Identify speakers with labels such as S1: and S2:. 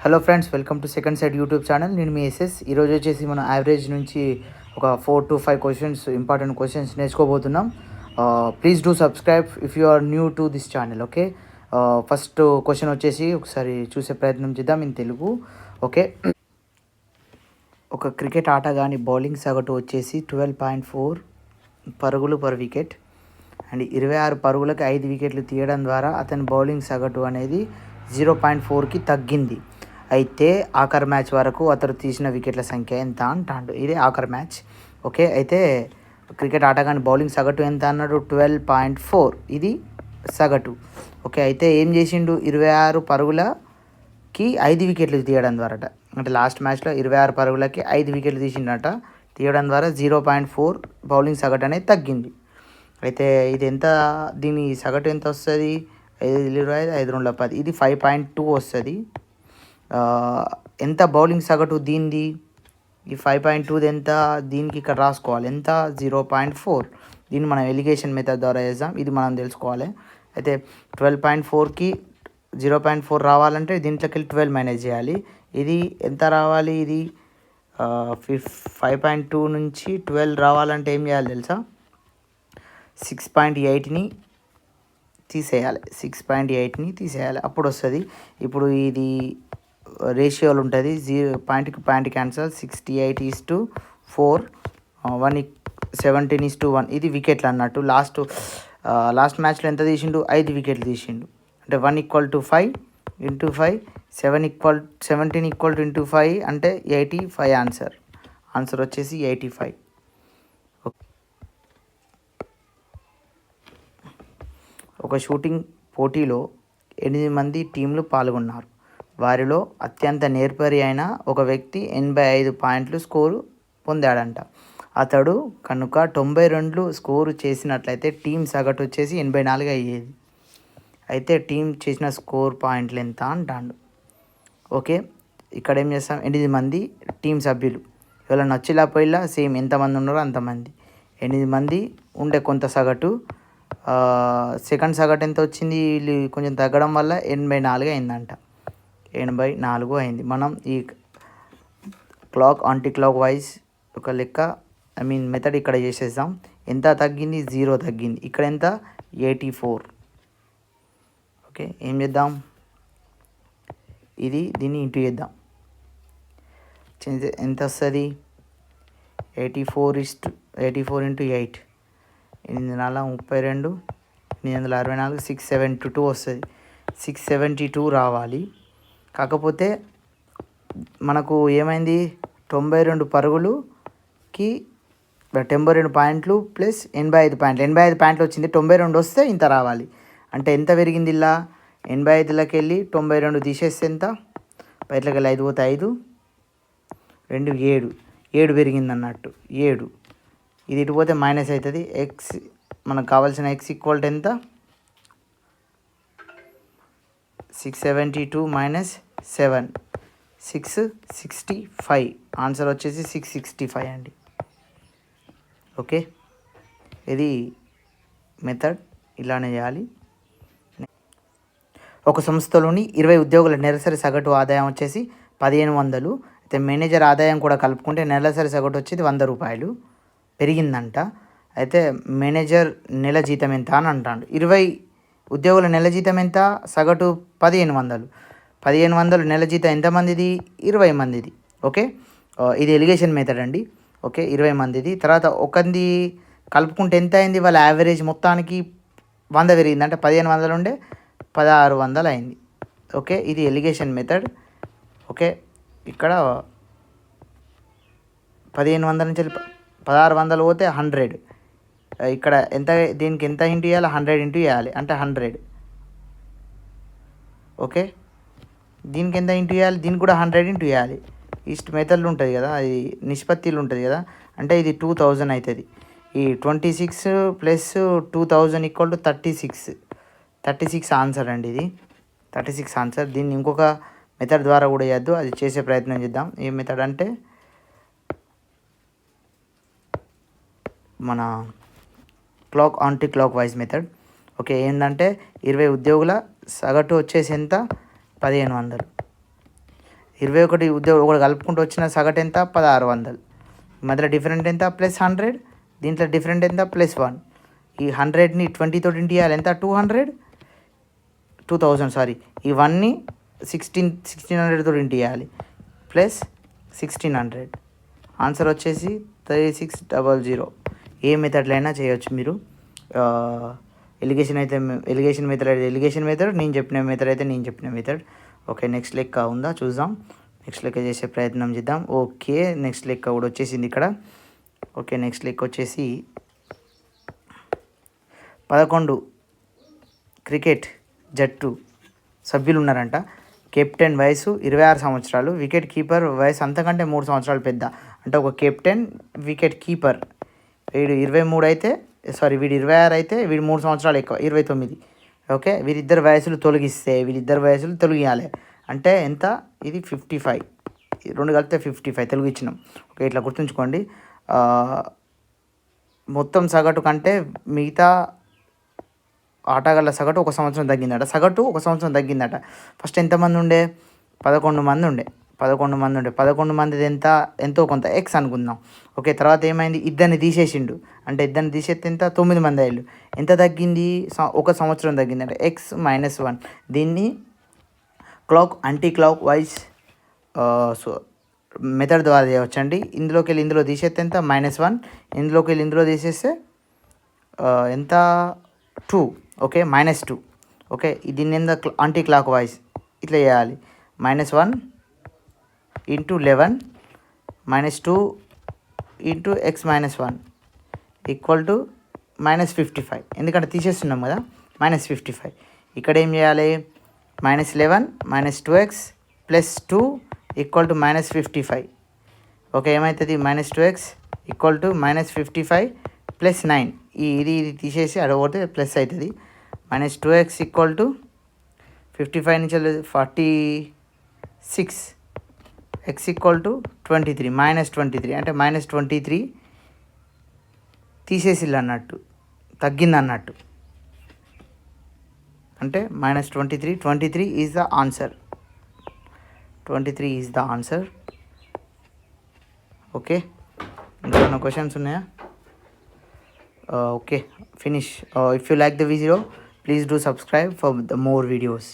S1: Hello friends, welcome to second side YouTube channel. నేను మీ SS. ఈరోజు వచ్చేసి మనం యావరేజ్ నుంచి ఒక 4 to 5 క్వశ్చన్స్, ఇంపార్టెంట్ క్వశ్చన్స్ నేర్చుకోబోతున్నాం. Please do subscribe if you are new to this channel. Okay, first question వచ్చేసి ఒకసారి చూసే ప్రయత్నం చేద్దాం ఇన్ తెలుగు. ఓకే, ఒక క్రికెట్ ఆటగాని బౌలింగ్ సగటు వచ్చేసి 12.4 పరుగులు పర్ వికెట్ అండ్ 26 పరుగులకు 5 వికెట్లు తీయడం ద్వారా అతని బౌలింగ్ సగటు అనేది 0.4కి తగ్గింది. అయితే ఆఖరి మ్యాచ్ వరకు అతడు తీసిన వికెట్ల సంఖ్య ఎంత అంటాడు. ఇదే ఆఖరి మ్యాచ్. ఓకే, అయితే క్రికెట్ ఆటగాని బౌలింగ్ సగటు ఎంత అన్నాడు? 12.4. ఇది సగటు. ఓకే, అయితే ఏం చేసిండు? 26 పరుగులకి 5 వికెట్లు తీయడం ద్వారా, అంటే లాస్ట్ మ్యాచ్లో 26 పరుగులకి 5 వికెట్లు తీసిండట. తీయడం ద్వారా 0.4 బౌలింగ్ సగటు అనేది తగ్గింది. అయితే ఇది ఎంత, దీని సగటు ఎంత వస్తుంది? 5 5 2 10, ఇది 5.2 వస్తుంది. ఎంత బౌలింగ్ సగటు దీనిది? ఈ 5.2 ఎంత? దీనికి ఇక్కడ రాసుకోవాలి ఎంత? 0.4. దీన్ని మనం ఎలిగేషన్ మెథడ్ ద్వారా చేద్దాం. ఇది మనం తెలుసుకోవాలి. అయితే 12.4కి 0.4 రావాలంటే దీంట్లోకి వెళ్ళి 12 మైనస్ చేయాలి. ఇది ఎంత రావాలి? ఇది 5.2 నుంచి 12 రావాలంటే ఏం చేయాలి తెలుసా? 6.8ని తీసేయాలి. 6.8ని తీసేయాలి, అప్పుడు వస్తుంది. ఇప్పుడు ఇది రేషియోలు ఉంటుంది. పాయింట్కి పాయింట్ క్యాన్సల్. 68:4, 17:1. ఇది వికెట్లు అన్నట్టు. లాస్ట్ మ్యాచ్లో ఎంత తీసిండు? 5 వికెట్లు తీసిండు. అంటే 1 = 5 × 5, 17 = 5 అంటే 85. ఆన్సర్ వచ్చేసి 85. ఒక షూటింగ్ పోటీలో 8 మంది టీంలు పాల్గొన్నారు. వారిలో అత్యంత నేర్పరి అయిన ఒక వ్యక్తి 85 పాయింట్లు స్కోరు పొందాడంట. అతడు కనుక 92 స్కోరు చేసినట్లయితే టీం సగటు వచ్చేసి 84 అయ్యేది. అయితే టీం చేసిన స్కోర్ పాయింట్లు ఎంత అంటాడు. ఓకే, ఇక్కడ ఏం చేస్తాం? 8 మంది టీం సభ్యులు, ఎవరైనా నచ్చిలేకపోయిలా, సేమ్ ఎంతమంది ఉన్నారో అంతమంది. 8 మంది ఉండే కొంత సగటు. సెకండ్ సగటు ఎంత వచ్చింది? వీళ్ళు కొంచెం తగ్గడం వల్ల 84 అయిందంట. 84 అయింది. మనం ఈ యాంటీ క్లాక్ వైజ్ ఒక లెక్క, మెథడ్ ఇక్కడ చేసేద్దాం. ఎంత తగ్గింది? 0 తగ్గింది. ఇక్కడ ఎంత? 84. ఓకే, ఏం చేద్దాం? దీన్ని ఇంటూ చేద్దాం. ఎంత వస్తుంది? 84 × 8, 8 4 32, 864, 672 వస్తుంది. 672 రావాలి. కాకపోతే మనకు ఏమైంది? 92 పరుగులుకి 92 పాయింట్లు ప్లస్ 85 పాయింట్లు. 85 పాయింట్లు వచ్చింది. 92 వస్తే ఇంత రావాలి. అంటే ఎంత పెరిగింది? ఇలా 85లోకి వెళ్ళి 92 తీసేస్తే ఎంత? బయటలోకి వెళ్ళి 5 పోతే 5, 2 7, 7 పెరిగింది అన్నట్టు. 7 ఇది ఇటు పోతే మైనస్ అవుతుంది. ఎక్స్, మనకు కావాల్సిన ఎక్స్ ఈక్వల్ ఎంత? 672 - 7, 665. ఆన్సర్ వచ్చేసి 665 అండి. ఓకే, ఇది మెథడ్ ఇలానే చేయాలి. ఒక సంస్థలోని 20 ఉద్యోగుల నెలసరి సగటు ఆదాయం వచ్చేసి 1500. అయితే మేనేజర్ ఆదాయం కూడా కలుపుకుంటే నెలసరి సగటు వచ్చేది 100 రూపాయలు పెరిగిందంట. అయితే మేనేజర్ నెల జీతం ఎంత అని అంటాడు. 20 ఉద్యోగుల నెల జీతం ఎంత? సగటు 1500. 1500 నెల జీతం ఎంతమందిది? 20 మందిది. ఓకే, ఇది ఎలిగేషన్ మెథడ్ అండి. ఓకే, 20 మందిది. తర్వాత ఒకంది కలుపుకుంటే ఎంత అయింది? వాళ్ళ యావరేజ్ మొత్తానికి 100 పెరిగింది. అంటే 1500 ఉండే 1600 అయింది. ఓకే, ఇది ఎలిగేషన్ మెథడ్. ఓకే, ఇక్కడ 1500 నుంచి 1600 పోతే 100. ఇక్కడ ఎంత? దీనికి ఎంత ఇంటూ చేయాలి? 100 ఇంటూ చేయాలి, అంటే 100. ఓకే, దీనికి ఎంత ఇంటూ చేయాలి? దీనికి కూడా 100 ఇంటూ చేయాలి. ఈస్ట్ మెథడ్లు ఉంటుంది కదా, అది నిష్పత్తిలు ఉంటుంది కదా, అంటే ఇది 2000 అవుతుంది. ఈ 26 + 2000 = 36. 36 ఆన్సర్ అండి. ఇది 36 ఆన్సర్. దీన్ని ఇంకొక మెథడ్ ద్వారా కూడా చేయొద్దు, అది చేసే ప్రయత్నం చేద్దాం. ఏ మెథడ్ అంటే మన anti clock wise method. Okay, ఏంటంటే 20 ఉద్యోగుల సగటు వచ్చేసి ఎంత? 1500. 21 ఉద్యోగులు ఒకటి కలుపుకుంటూ వచ్చిన సగటు ఎంత 1600. మధ్యలో డిఫరెంట్ ఎంత +100, దీంట్లో డిఫరెంట్ ఎంత +1. ఈ 100ని 20 తోటి ఇంటూ చేయాలి ఎంత 2000 సారీ. ఇవన్నీ 1600 తోటి ఇంటూ చేయాలి ప్లస్ 1600. ఆన్సర్ వచ్చేసి 3600. ఏ మెథడ్లో అయినా చేయొచ్చు మీరు. ఎలిగేషన్ మెథడ్ అయితే ఎలిగేషన్ మెథడ్, నేను చెప్పిన మెథడ్ అయితే నేను చెప్పిన మెథడ్. ఓకే, నెక్స్ట్ లెక్క ఉందా చూద్దాం. నెక్స్ట్ లెక్క చేసే ప్రయత్నం చేద్దాం. ఓకే, నెక్స్ట్ లెక్క కూడా వచ్చేసింది ఇక్కడ. ఓకే, నెక్స్ట్ లెక్క వచ్చేసి 11 క్రికెట్ జట్టు సభ్యులు ఉన్నారంట. కెప్టెన్ వయసు 26 సంవత్సరాలు, వికెట్ కీపర్ వయసు అంతకంటే 3 సంవత్సరాలు పెద్ద. అంటే ఒక కెప్టెన్, వికెట్ కీపర్ వీడు 23 అయితే వీడు 26 అయితే వీడు 3 సంవత్సరాలు ఎక్కువ 29. ఓకే, వీరిద్దరు వయసులు తొలగిస్తే వీరిద్దరు వయసులు తొలగియాలి అంటే ఎంత? ఇది 55, 2 కలిపితే 55 తెలుగు ఇచ్చినాం. ఓకే, ఇట్లా గుర్తుంచుకోండి. మొత్తం సగటు కంటే మిగతా ఆటగాళ్ళ సగటు 1 సంవత్సరం తగ్గిందట. సగటు 1 సంవత్సరం తగ్గిందట. ఫస్ట్ ఎంతమంది ఉండే? 11 మంది ఉండే. 11 మందిది ఎంతో కొంత ఎక్స్ అనుకుందాం. ఓకే, తర్వాత ఏమైంది? ఇద్దరిని తీసేసిండు. అంటే ఇద్దరిని తీసేస్తే ఎంత? 9 మంది అయ్యారు. ఎంత తగ్గింది? 1 సంవత్సరం తగ్గింది. అంటే x-1. దీన్ని యాంటీ క్లాక్ వైజ్ మెథడ్ ద్వారా చేయవచ్చండి. ఇందులోకి వెళ్ళి ఇందులో తీసేస్తే ఎంత? -1. ఇందులోకి వెళ్ళి ఇందులో తీసేస్తే ఎంత? 2. ఓకే, -2. ఓకే, దీన్ని ఎంత? యాంటీ క్లాక్ వైజ్ ఇట్లా చేయాలి. -1 × 11 -2 × x-1 ఈక్వల్ టు -55. ఎందుకంటే తీసేస్తున్నాం కదా, -55. ఇక్కడ ఏం చేయాలి? -11 -2x +2 ఈక్వల్ టు -55. ఓకే, ఏమవుతుంది? -2x equal to -55 + 9. ఇది తీసేసి అడగబోతే ప్లస్ అవుతుంది. -2x ఈక్వల్ టు 55 నుంచి 46, x ఈక్వల్ టు 23, -23 అంటే -23 తీసేసిల్లు అన్నట్టు, తగ్గింది అన్నట్టు. అంటే -23 is the answer. 23 is the answer. Okay, ఇంకేమైనా క్వశ్చన్స్ ఉన్నాయా? Okay, finish. If you like the video, please do subscribe for the more videos.